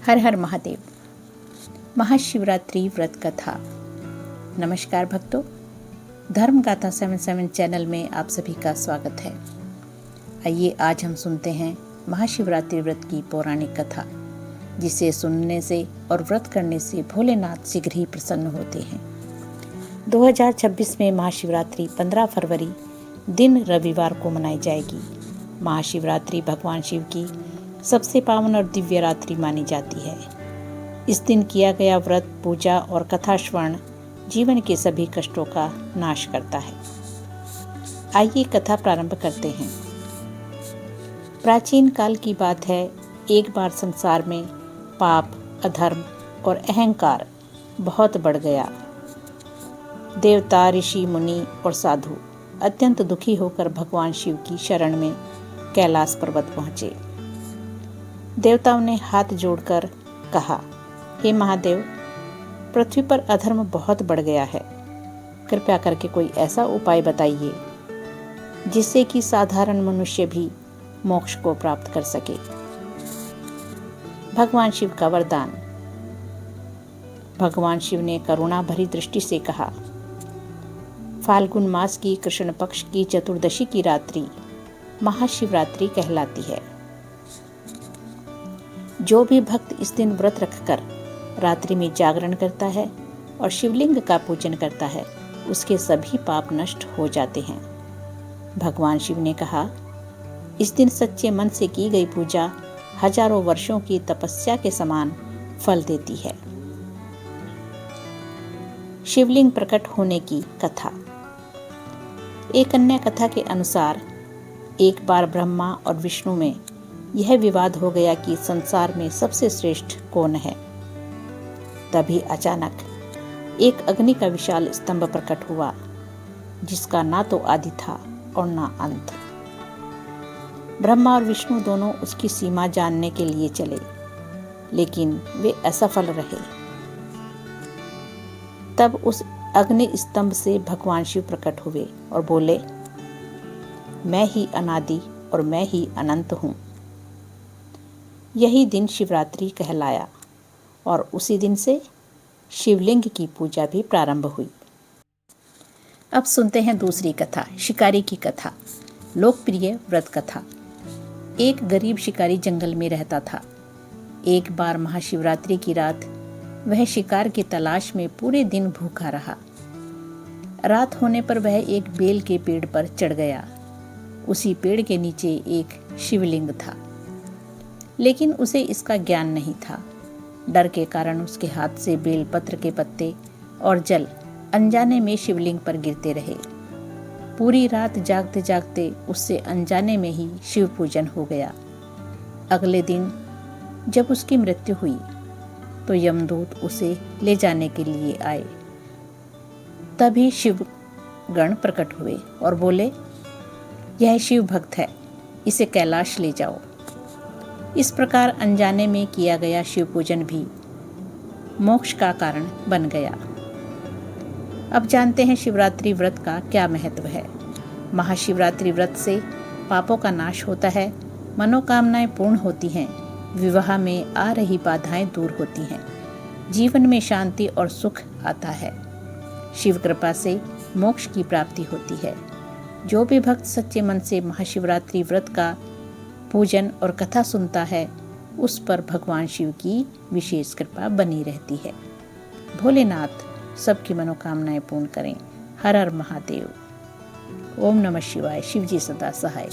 हर हर महादेव। महाशिवरात्रि व्रत कथा। नमस्कार भक्तों, धर्म गाथा 77 चैनल में आप सभी का स्वागत है। आइए आज हम सुनते हैं महाशिवरात्रि व्रत की पौराणिक कथा, जिसे सुनने से और व्रत करने से भोलेनाथ शीघ्र ही प्रसन्न होते हैं। 2026 में महाशिवरात्रि 15 फरवरी दिन रविवार को मनाई जाएगी। महाशिवरात्रि भगवान शिव की सबसे पावन और दिव्य रात्रि मानी जाती है। इस दिन किया गया व्रत, पूजा और कथा श्रवण जीवन के सभी कष्टों का नाश करता है। आइए कथा प्रारंभ करते हैं। प्राचीन काल की बात है। एक बार संसार में पाप, अधर्म और अहंकार बहुत बढ़ गया। देवता, ऋषि, मुनि और साधु अत्यंत दुखी होकर भगवान शिव की शरण में कैलाश पर्वत पहुँचे। देवताओं ने हाथ जोड़कर कहा, हे महादेव, पृथ्वी पर अधर्म बहुत बढ़ गया है। कृपया करके कोई ऐसा उपाय बताइए जिससे कि साधारण मनुष्य भी मोक्ष को प्राप्त कर सके। भगवान शिव का वरदान। भगवान शिव ने करुणा भरी दृष्टि से कहा, फाल्गुन मास की कृष्ण पक्ष की चतुर्दशी की रात्रि महाशिवरात्रि कहलाती है। जो भी भक्त इस दिन व्रत रखकर रात्रि में जागरण करता है और शिवलिंग का पूजन करता है, उसके सभी पाप नष्ट हो जाते हैं। भगवान शिव ने कहा, इस दिन सच्चे मन से की गई पूजा हजारों वर्षों की तपस्या के समान फल देती है। शिवलिंग प्रकट होने की कथा। एक अन्य कथा के अनुसार एक बार ब्रह्मा और विष्णु में यह विवाद हो गया कि संसार में सबसे श्रेष्ठ कौन है। तभी अचानक एक अग्नि का विशाल स्तंभ प्रकट हुआ, जिसका ना तो आदि था और ना अंत। ब्रह्मा और विष्णु दोनों उसकी सीमा जानने के लिए चले, लेकिन वे असफल रहे। तब उस अग्नि स्तंभ से भगवान शिव प्रकट हुए और बोले, मैं ही अनादि और मैं ही अनंत हूँ। यही दिन शिवरात्रि कहलाया और उसी दिन से शिवलिंग की पूजा भी प्रारंभ हुई। अब सुनते हैं दूसरी कथा, शिकारी की कथा। लोकप्रिय व्रत कथा। एक गरीब शिकारी जंगल में रहता था। एक बार महाशिवरात्रि की रात वह शिकार की तलाश में पूरे दिन भूखा रहा। रात होने पर वह एक बेल के पेड़ पर चढ़ गया। उसी पेड़ के नीचे एक शिवलिंग था, लेकिन उसे इसका ज्ञान नहीं था। डर के कारण उसके हाथ से बेलपत्र के पत्ते और जल अनजाने में शिवलिंग पर गिरते रहे। पूरी रात जागते जागते उससे अनजाने में ही शिव पूजन हो गया। अगले दिन जब उसकी मृत्यु हुई तो यमदूत उसे ले जाने के लिए आए। तभी शिव गण प्रकट हुए और बोले, यह शिव भक्त है, इसे कैलाश ले जाओ। इस प्रकार अनजाने में किया गया शिव पूजन भी मोक्ष का कारण बन गया। अब जानते हैं शिवरात्रि व्रत का क्या महत्व है। महाशिवरात्रि व्रत से पापों का नाश होता है, मनोकामनाएं पूर्ण होती हैं, विवाह में आ रही बाधाएं दूर होती हैं, जीवन में शांति और सुख आता है। शिव कृपा से मोक्ष की प्राप्ति होती है। जो भी भक्त सच्चे मन से महाशिवरात्रि व्रत का पूजन और कथा सुनता है, उस पर भगवान शिव की विशेष कृपा बनी रहती है। भोलेनाथ सबकी मनोकामनाएं पूर्ण करें। हर हर महादेव। ओम नमः शिवाय। शिव जी सदा सहाय।